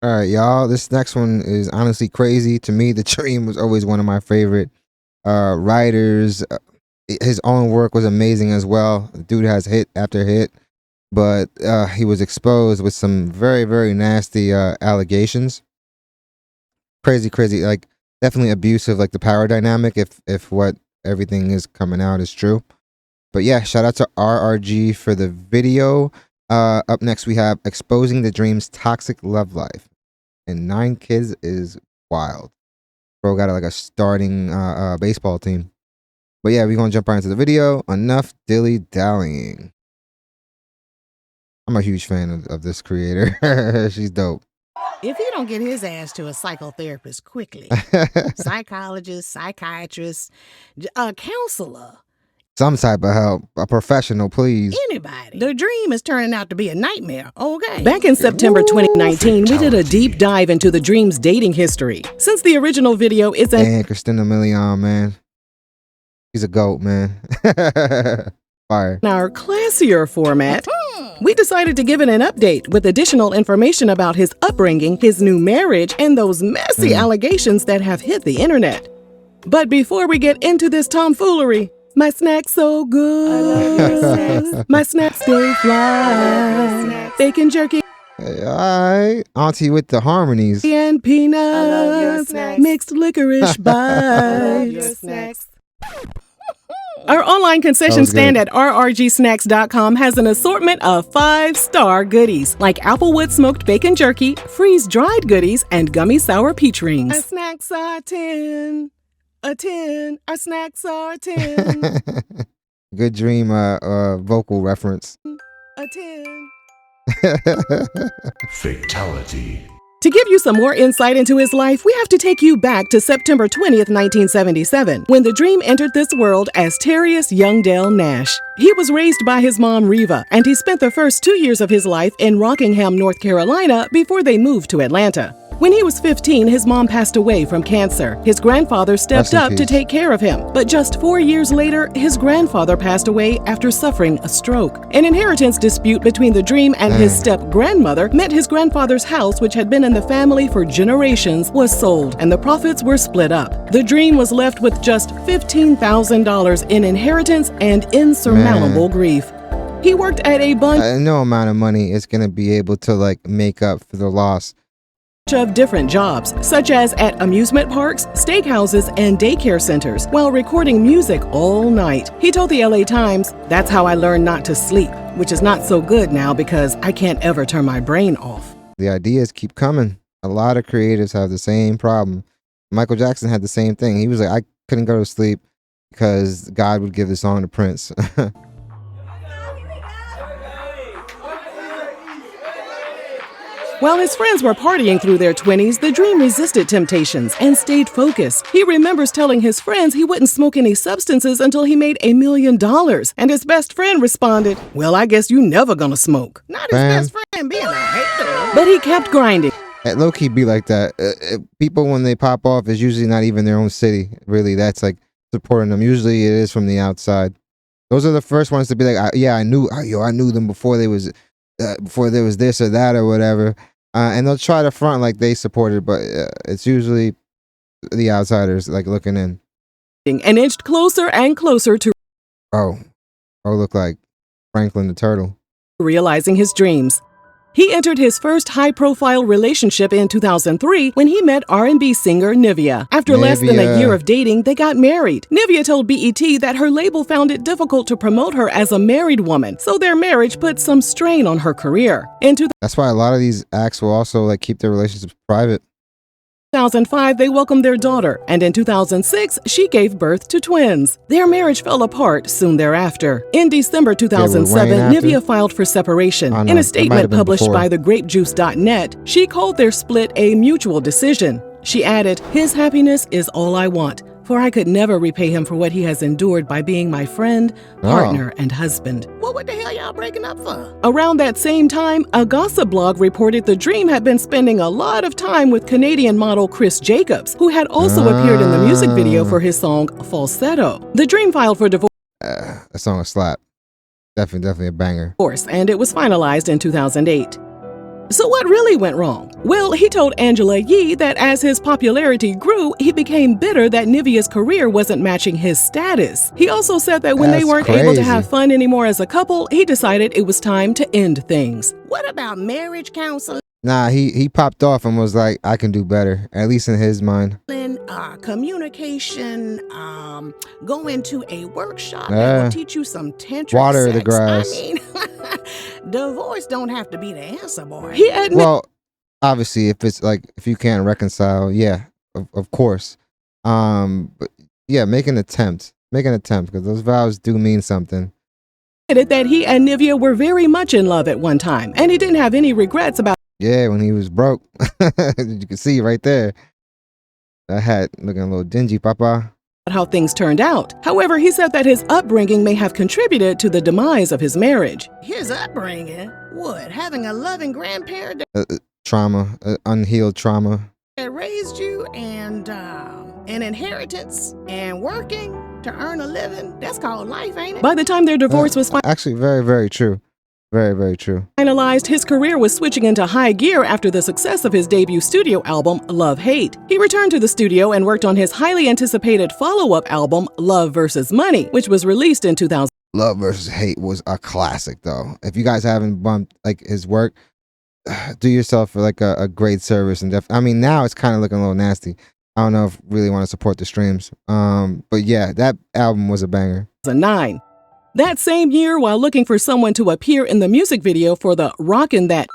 All right, y'all. This next one is honestly crazy. To me, The Dream was always one of my favorite writers. His own work was amazing as well. The dude has hit after hit, but he was exposed with some very, very nasty allegations. Crazy, like definitely abusive, like the power dynamic. If what everything is coming out is true. But yeah, shout out to RRG for the video. Up next, we have Exposing the Dream's Toxic Love Life. And 9 kids is wild. Bro got like a starting baseball team. But yeah, we're going to jump right into the video. Enough dilly-dallying. I'm a huge fan of this creator. She's dope. If he don't get his ass to a psychotherapist quickly, psychologist, psychiatrist, a counselor, some type of help, a professional, please. Anybody. The Dream is turning out to be a nightmare, okay? Back in September 2019, we did a deep dive into The Dream's dating history. Since the original video is And Christina Milian, man. He's a goat, man. Fire. in our classier format, we decided to give it an update with additional information about his upbringing, his new marriage, and those messy allegations that have hit the internet. But before we get into this tomfoolery, my snack's so good. I love your snacks. My snacks stay fly. Bacon jerky Hey, all right. Auntie with the harmonies. and peanuts. love your snacks. Mixed licorice I love your bites. snacks. Our online concession was stand good. at rrgsnacks.com has an assortment of 5-star goodies like Applewood smoked bacon jerky, freeze-dried goodies, and gummy sour peach rings. Our snacks are 10. A 10. Our snacks are 10. Good Dream vocal reference. A 10. Fatality. To give you some more insight into his life, we have to take you back to September 20th, 1977, when The Dream entered this world as Terrius Youngdale Nash. He was raised by his mom, Reva, and he spent the first 2 years of his life in Rockingham, North Carolina, before they moved to Atlanta. When he was 15, his mom passed away from cancer. His grandfather stepped Rest in up to peace. take care of him. But just 4 years later, his grandfather passed away after suffering a stroke. An inheritance dispute between The Dream and his step-grandmother meant his grandfather's house, which had been in the family for generations, was sold, and the profits were split up. The Dream was left with just $15,000 in inheritance and insurmountable grief. He worked at a bunch No amount of money is going to be able to like make up for the loss. of different jobs, such as at amusement parks, steakhouses, and daycare centers, while recording music all night. He told the LA Times, "That's how I learned not to sleep, which is not so good now because I can't ever turn my brain off." The ideas keep coming. A lot of creatives have the same problem. Michael Jackson had the same thing. He was like, I couldn't go to sleep because God would give the song to Prince. While his friends were partying through their 20s, The Dream resisted temptations and stayed focused. He remembers telling his friends he wouldn't smoke any substances until he made $1 million. And his best friend responded, "Well, I guess you never gonna smoke." Not his Man. best friend being a hater. But he kept grinding. At low-key be like that. People, when they pop off, is usually not even their own city. Really, that's like supporting them. Usually it is from the outside. Those are the first ones to be like, I knew them before there was this or that or whatever. And they'll try to front like they supported, but it's usually the outsiders like looking in. And inched closer and closer to Look like Franklin the Turtle. realizing his dreams. He entered his first high-profile relationship in 2003 when he met R&B singer Nivea. After less than a Nivea. year of dating, they got married. Nivea told BET that her label found it difficult to promote her as a married woman, so their marriage put some strain on her career. In That's why a lot of these acts will also like keep their relationships private. 2005, they welcomed their daughter, and in 2006, she gave birth to twins. Their marriage fell apart soon thereafter. In December 2007, Wayne after? Nivea filed for separation. Oh, no, In it a might have statement been published before. by thegrapejuice.net, she called their split a mutual decision. She added, "His happiness is all I want, for I could never repay him for what he has endured by being my friend, partner, and husband." Well, what the hell y'all breaking up for? Around that same time, a gossip blog reported The Dream had been spending a lot of time with Canadian model Chris Jacobs, who had also appeared in the music video for his song Falsetto. The Dream filed for divorce, That song is slap. Definitely a banger. and it was finalized in 2008. So what really went wrong? Well, he told Angela Yee that as his popularity grew, he became bitter that Nivea's career wasn't matching his status. He also said that when they That's weren't able to crazy. have fun anymore as a couple, he decided it was time to end things. What about marriage counseling, Nah, he popped off and was like, I can do better, at least in his mind. communication, going to a workshop that will teach you some tantric Water the sex? grass. I mean, divorce don't have to be the answer, boy. He admitted Well, obviously, if you can't reconcile, yeah, of course. But yeah, make an attempt because those vows do mean something. that he and Nivea were very much in love at one time, and he didn't have any regrets about Yeah, when he was broke, you can see right there. That hat looking a little dingy, Papa. how things turned out. However, he said that his upbringing may have contributed to the demise of his marriage. His upbringing, what, having a loving grandparent Trauma, unhealed trauma. that raised you, and an inheritance, and working to earn a living, that's called life, ain't it? By the time their divorce was Actually, very, very true. Very, very true. finalized, his career was switching into high gear after the success of his debut studio album, Love Hate. He returned to the studio and worked on his highly anticipated follow-up album, Love vs. Money, which was released in 2000. Love versus Hate was a classic, though. If you guys haven't bumped like his work, do yourself like a great service. And I mean, now it's kind of looking a little nasty. I don't know if really want to support the streams. But yeah, that album was a banger. 2009. That same year, while looking for someone to appear in the music video for the Rockin' That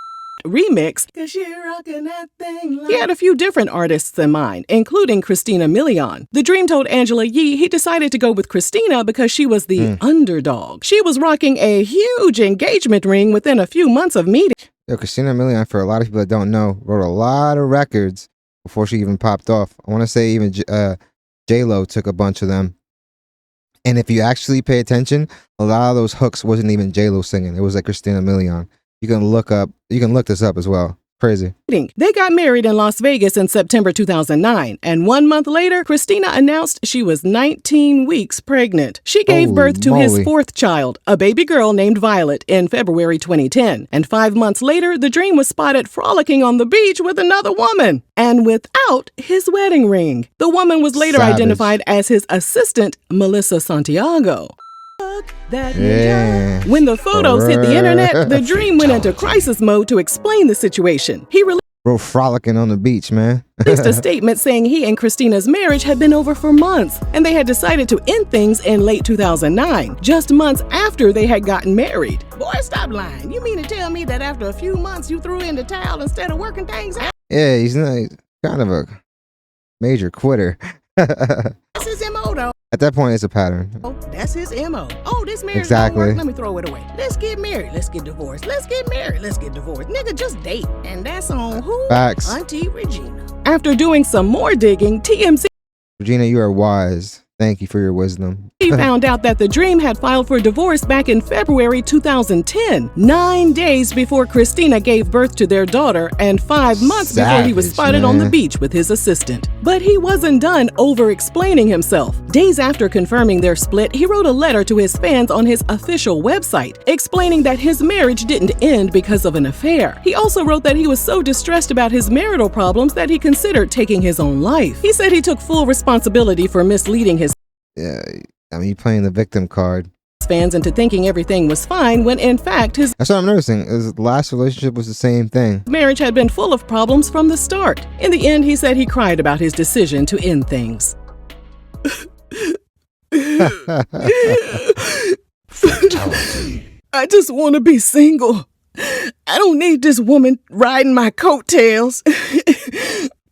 remix, 'Cause you're rocking that thing like... he had a few different artists in mind, including Christina Milian. The Dream told Angela Yee he decided to go with Christina because she was the underdog. She was rocking a huge engagement ring within a few months of meeting. Yo, Christina Milian, for a lot of people that don't know, wrote a lot of records before she even popped off. I want to say even J-Lo took a bunch of them. And if you actually pay attention, a lot of those hooks wasn't even J-Lo singing. It was like Christina Milian. You can look this up as well. Crazy. They got married in Las Vegas in September 2009, and 1 month later, Christina announced she was 19 weeks pregnant. She gave Holy birth to his moly. fourth child, a baby girl named Violet, in February 2010. And 5 months later, the Dream was spotted frolicking on the beach with another woman, and without his wedding ring. The woman was later Savage. identified as his assistant, Melissa Santiago. Yeah. When the photos hit the internet, the Dream went into crisis mode to explain the situation. He Bro, frolicking on the beach, man. released a statement saying he and Christina's marriage had been over for months, and they had decided to end things in late 2009, just months after they had gotten married. Boy, stop lying. You mean to tell me that after a few months you threw in the towel instead of working things out? Yeah, he's kind of a major quitter. That's his M.O. though. At that point, it's a pattern. Oh, that's his M.O. Oh, this marriage Exactly. don't work. Let me throw it away. Let's get married. Let's get divorced. Let's get married. Let's get divorced. Nigga, just date. And that's on who? Facts. Auntie Regina. After doing some more digging, TMZ Regina, you are wise. Thank you for your wisdom. found out that the Dream had filed for divorce back in February 2010, 9 days before Christina gave birth to their daughter and 5 months before he was Savage, spotted on the man. beach with his assistant. But he wasn't done over-explaining himself. Days after confirming their split, he wrote a letter to his fans on his official website, explaining that his marriage didn't end because of an affair. He also wrote that he was so distressed about his marital problems that he considered taking his own life. He said he took full responsibility for misleading his Yeah, I mean, you playing the victim card. fans into thinking everything was fine when in fact his That's what I'm noticing. His last relationship was the same thing. marriage had been full of problems from the start. In the end, he said he cried about his decision to end things. I just want to be single. I don't need this woman riding my coattails.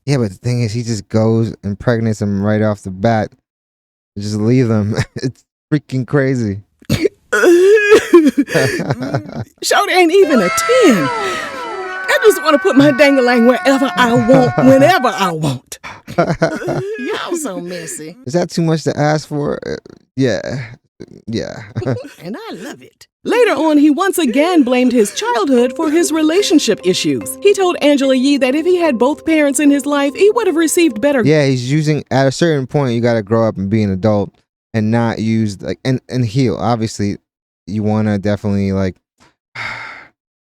Yeah, but the thing is, he just goes and impregnates him right off the bat. Just leave them. It's freaking crazy. Shorty ain't even a 10. I just want to put my dangalang wherever I want, whenever I want. Y'all so messy. Is that too much to ask for? Yeah. And I love it. Later on, he once again blamed his childhood for his relationship issues. He told Angela Yee that if he had both parents in his life, he would have received better. Yeah, he's using, at a certain point, you got to grow up and be an adult and not use, like, and heal. Obviously, you want to definitely, like,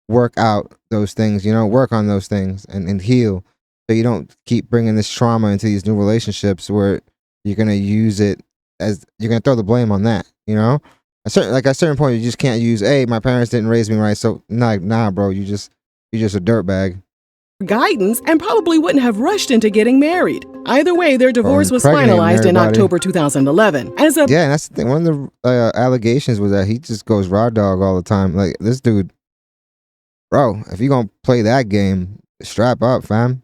work out those things, work on those things and heal, so you don't keep bringing this trauma into these new relationships where you're gonna use it as you're gonna throw the blame on that. At a certain point, you just can't use, hey, my parents didn't raise me right, so nah, bro, you just a dirtbag. Guidance and probably wouldn't have rushed into getting married. Either way, their divorce was impregnate finalized in everybody. October 2011. Yeah, and that's the thing. One of the allegations was that he just goes raw dog all the time. Like, this dude, bro, if you gonna play that game, strap up, fam.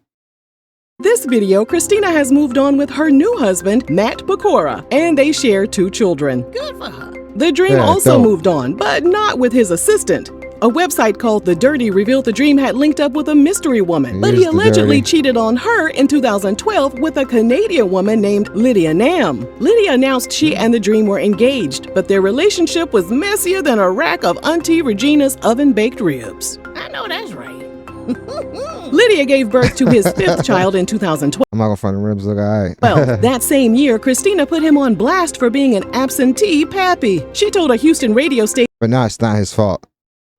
This video, Christina has moved on with her new husband, Matt Pecora, and they share 2 children. Good for her. The Dream Yeah, also dope. moved on, but not with his assistant. A website called The DIDDY revealed the Dream had linked up with a mystery woman, but he Here's The allegedly Dirty. cheated on her in 2012 with a Canadian woman named Lydia Nam. Lydia announced she and the Dream were engaged, but their relationship was messier than a rack of Auntie Regina's oven-baked ribs. I know that's right. Lydia gave birth to his 5th child in 2012. I'm not gonna front the ribs look alright. Well, that same year, Christina put him on blast for being an absentee pappy. She told a Houston radio station But no, it's not his fault.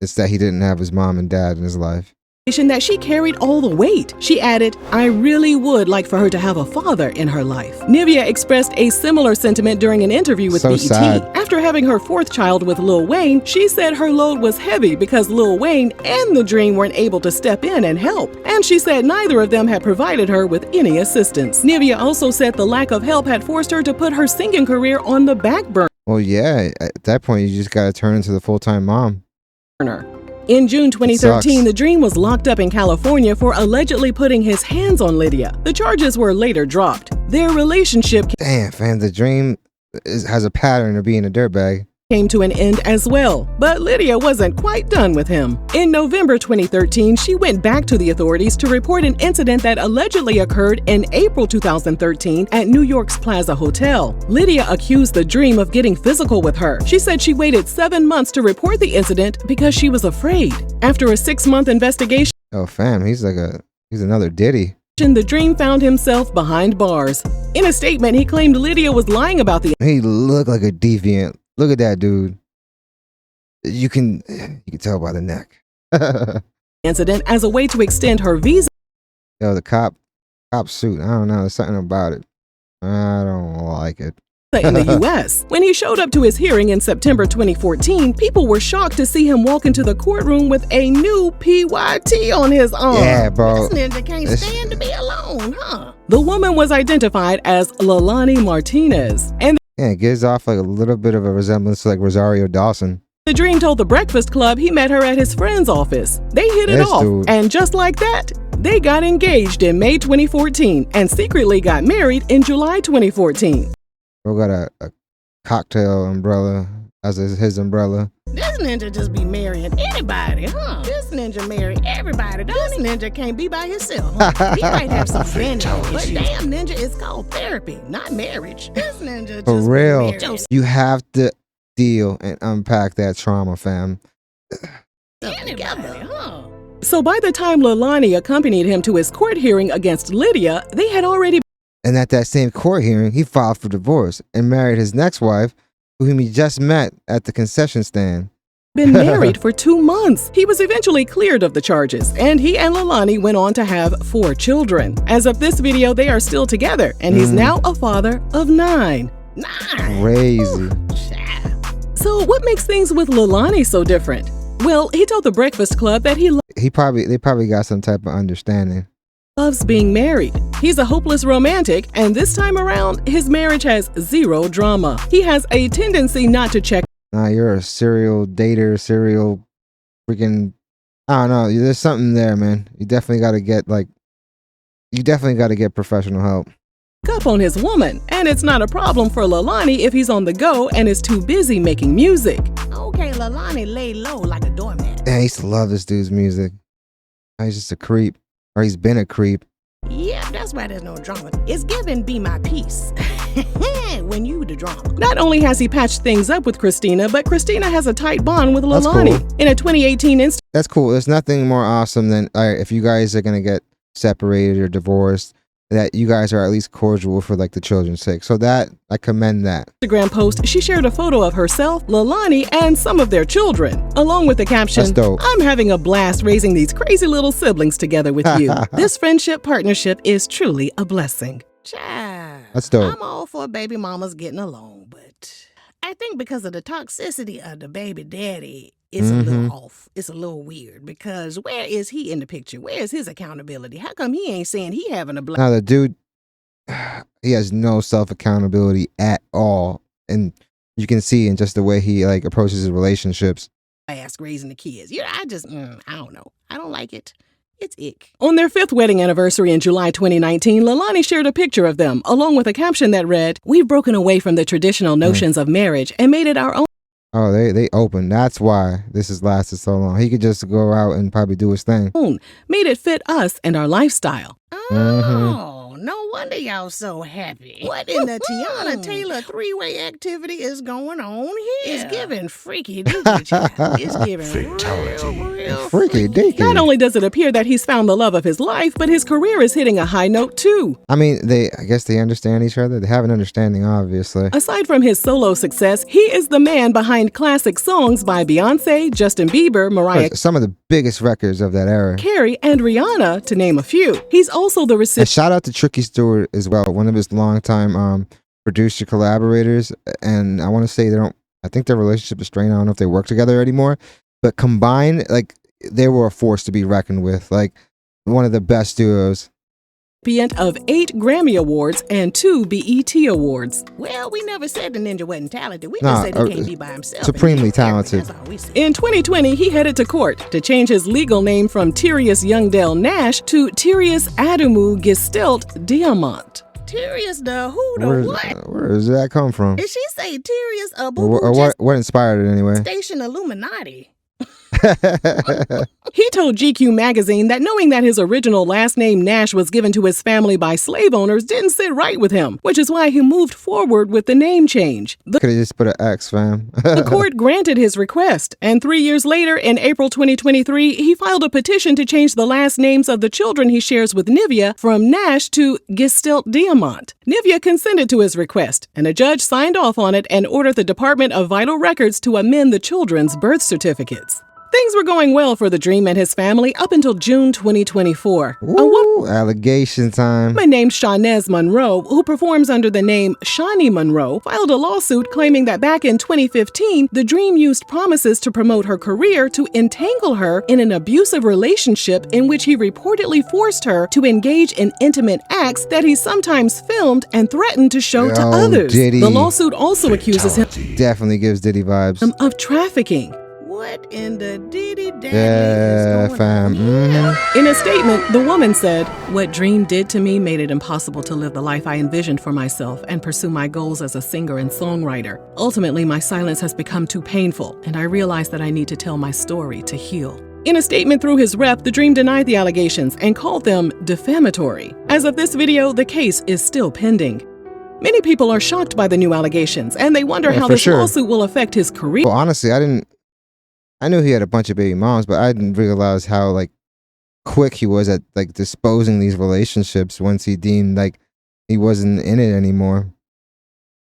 It's that he didn't have his mom and dad in his life. that she carried all the weight. She added, I really would like for her to have a father in her life. Nivea expressed a similar sentiment during an interview with So BET. sad. After having her 4th child with Lil Wayne, she said her load was heavy because Lil Wayne and the Dream weren't able to step in and help. And she said neither of them had provided her with any assistance. Nivea also said the lack of help had forced her to put her singing career on the back burner. Well, yeah, at that point, you just gotta turn into the full-time mom. In June 2013, sucks. the Dream was locked up in California for allegedly putting his hands on Lydia. The charges were later dropped. Their relationship Damn, fam, the Dream has a pattern of being a dirtbag. came to an end as well, but Lydia wasn't quite done with him. In November 2013, she went back to the authorities to report an incident that allegedly occurred in April 2013 at New York's Plaza Hotel. Lydia accused the Dream of getting physical with her. She said she waited 7 months to report the incident because she was afraid. After a 6-month investigation, Oh, fam, he's another Diddy. the Dream found himself behind bars. In a statement, he claimed Lydia was lying about the He looked like a deviant. Look at that dude. You can tell by the neck. incident as a way to extend her visa Yo, the cop suit. I don't know. There's something about it. I don't like it. in the U.S. When he showed up to his hearing in September 2014, people were shocked to see him walk into the courtroom with a new PYT on his arm. Yeah, bro. This ninja can't This- stand to be alone, huh? The woman was identified as Lani Martinez, and Yeah, it gives off like a little bit of a resemblance to like Rosario Dawson. the Dream told the Breakfast Club he met her at his friend's office. They hit it This off, dude. and just like that, they got engaged in May 2014 and secretly got married in July 2014. Bro got a cocktail umbrella as his umbrella. This ninja just be marrying anybody, huh? This ninja marry everybody. This ninja can't be by himself. Huh? He might have some friends, but damn, ninja is called therapy, not marriage. This ninja For just real. be married You have to deal and unpack that trauma, fam. anybody, huh? So by the time Lani accompanied him to his court hearing against Lydia, they had already And at that same court hearing, he filed for divorce and married his next wife, whom he just met at the concession stand. been married for 2 months. He was eventually cleared of the charges, and he and Lani went on to have 4 children. As of this video, they are still together, and he's now a father of 9. Crazy. So what makes things with Lani so different? Well, he told the Breakfast Club that he They probably got some type of understanding. loves being married. He's a hopeless romantic, and this time around, his marriage has 0 drama. He has a tendency not to check Nah, you're a serial dater, serial freaking. I don't know. There's something there, man. You definitely got to get professional help. up on his woman, and it's not a problem for Lani if he's on the go and is too busy making music. Okay, Lani lay low like a doormat. I used to love this dude's music. He's just a creep, or he's been a creep. Yeah, that's why there's no drama. It's giving be my peace. When you the drama. Not only has he patched things up with Christina, but Christina has a tight bond with That's Lani. cool. In a 2018 Instagram That's cool. There's nothing more awesome than, all right, if you guys are gonna get separated or divorced, that you guys are at least cordial for like the children's sake. So that I commend that. Instagram post, she shared a photo of herself, Lani, and some of their children, along with the caption, That's dope. "I'm having a blast raising these crazy little siblings together with you. This friendship partnership is truly a blessing." Child, That's dope. I'm all for baby mamas getting along, but I think because of the toxicity of the baby daddy, it's a little off. It's a little weird because where is he in the picture? Where is his accountability? How come he ain't saying he having a Now the dude, he has no self accountability at all, and you can see in just the way he like approaches his relationships. blast raising the kids? You know, I don't know. I don't like it. It's ick. On their 5th wedding anniversary in July 2019, Lani shared a picture of them, along with a caption that read, "We've broken away from the traditional notions of marriage and made it our own." Oh, they open. That's why this has lasted so long. He could just go out and probably do his thing. Made it fit us and our lifestyle. Oh, no wonder y'all so happy. What in the Tiana Taylor three-way activity is going on here? It's giving freaky deaky, child. It's giving real Freaky deaky. Not only does it appear that he's found the love of his life, but his career is hitting a high note too. I mean, I guess they understand each other. They have an understanding, obviously. Aside from his solo success, he is the man behind classic songs by Beyonce, Justin Bieber, Mariah Some of the biggest records of that era. Carey, and Rihanna, to name a few. He's also the And recipient. shout out to Tricky Stewart as well, one of his longtime producer collaborators. And I want to say I think their relationship is strained. I don't know if they work together anymore. But combined, like, they were a force to be reckoned with. Like, one of the best duos. Of 8 Grammy Awards and 2 BET Awards. Well, we never said the ninja wasn't talented. We Nah, just said he can't be by himself. supremely and talented. That's all we said. In 2020, he headed to court to change his legal name from Tyrius Youngdale Nash to Tyrius Adamu Gestalt Diamant. Tyrius the who the what? Where does that come from? Did she say Tyrius a Or, boo or what inspired it anyway? Station Illuminati? He told GQ magazine that knowing that his original last name Nash was given to his family by slave owners didn't sit right with him, which is why he moved forward with the name change. Could have just put an X, fam. The court granted his request, and 3 years later, in April 2023, he filed a petition to change the last names of the children he shares with Nivea from Nash to Gestalt Diamant. Nivea consented to his request, and a judge signed off on it and ordered the Department of Vital Records to amend the children's birth certificates. Things were going well for the Dream and his family up until June 2024. Ooh, allegation time. A woman named Shawnez Monroe, who performs under the name Shawnee Monroe, filed a lawsuit claiming that back in 2015, the Dream used promises to promote her career to entangle her in an abusive relationship in which he reportedly forced her to engage in intimate acts that he sometimes filmed and threatened to show to others. Diddy. The lawsuit also accuses him Definitely gives Diddy vibes. of trafficking. What in the diddy daddy Yeah, is going fam. on here? In a statement, the woman said, "What Dream did to me made it impossible to live the life I envisioned for myself and pursue my goals as a singer and songwriter. Ultimately, my silence has become too painful, and I realized that I need to tell my story to heal." In a statement through his rep, the Dream denied the allegations and called them defamatory. As of this video, the case is still pending. Many people are shocked by the new allegations, and they wonder how for this sure. lawsuit will affect his career. Well, honestly, I knew he had a bunch of baby moms, but I didn't realize how like quick he was at like disposing these relationships once he deemed like he wasn't in it anymore.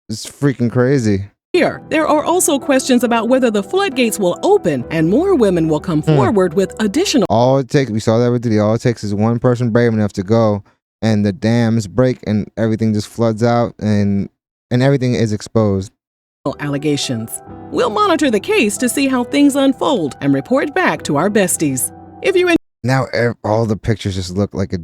It's freaking crazy. There are also questions about whether the floodgates will open and more women will come forward with additional. All it takes, we saw that with Diddy, all it takes is one person brave enough to go and the dams break and everything just floods out and everything is exposed. Allegations. We'll monitor the case to see how things unfold and report back to our besties. If you Now all the pictures just look like a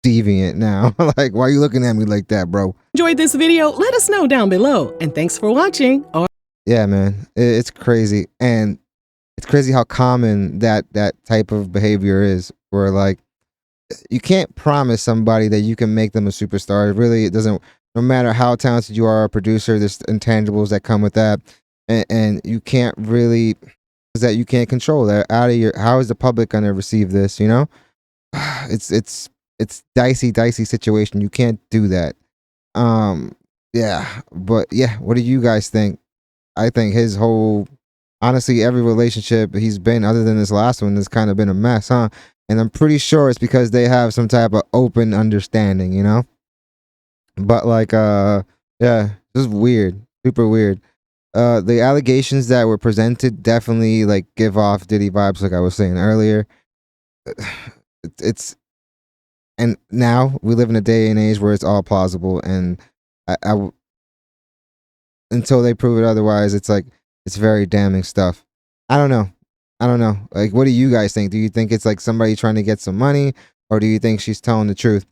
deviant now. Like, why are you looking at me like that, bro? enjoyed this video, let us know down below. And thanks for watching. Yeah, man, it's crazy, and it's crazy how common that type of behavior is. Where like, you can't promise somebody that you can make them a superstar. It doesn't. No matter how talented you are, a producer, there's intangibles that come with that, and you can't really that you can't control that out of your. How is the public gonna receive this? You know, it's dicey situation. You can't do that. Yeah, but yeah, what do you guys think? I think his whole, honestly, every relationship he's been, other than this last one, has kind of been a mess, huh? and I'm pretty sure it's because they have some type of open understanding, you know. But like, yeah, just weird, super weird. The allegations that were presented definitely like give off Diddy vibes, like I was saying earlier. It's and now we live in a day and age where it's all plausible, and until they prove it otherwise, it's like it's very damning stuff. I don't know. I don't know. Like, what do you guys think? Do you think it's like somebody trying to get some money, or do you think she's telling the truth?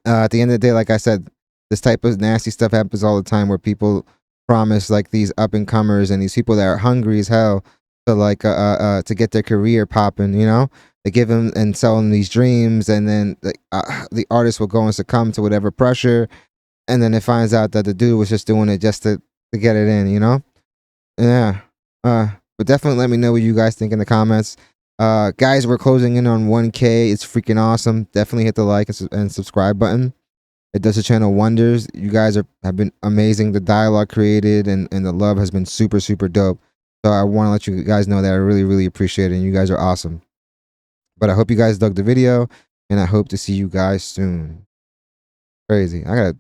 At the end of the day, like I said, this type of nasty stuff happens all the time where people promise like these up and comers and these people that are hungry as hell to like to get their career popping. You know, they give them and sell them these dreams, and then the artist will go and succumb to whatever pressure, and then it finds out that the dude was just doing it just to get it in. You know, yeah. But definitely let me know what you guys think in the comments. Guys, we're closing in on 1K. It's freaking awesome. Definitely hit the like and subscribe button. It does the channel wonders. You guys have been amazing. The dialogue created and the love has been super, super dope. So I want to let you guys know that I really, really appreciate it. And you guys are awesome. But I hope you guys dug the video, and I hope to see you guys soon. Crazy. I gotta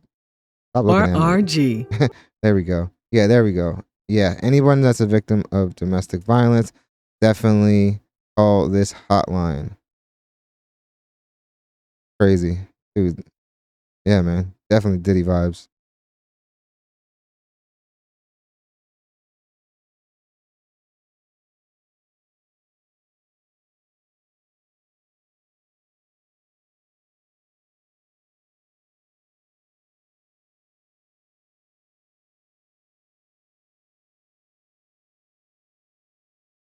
stop looking at me. RRG. There we go. Yeah, there we go. Yeah, anyone that's a victim of domestic violence, definitely call this hotline. Crazy. Dude. Yeah, man. Definitely Diddy vibes.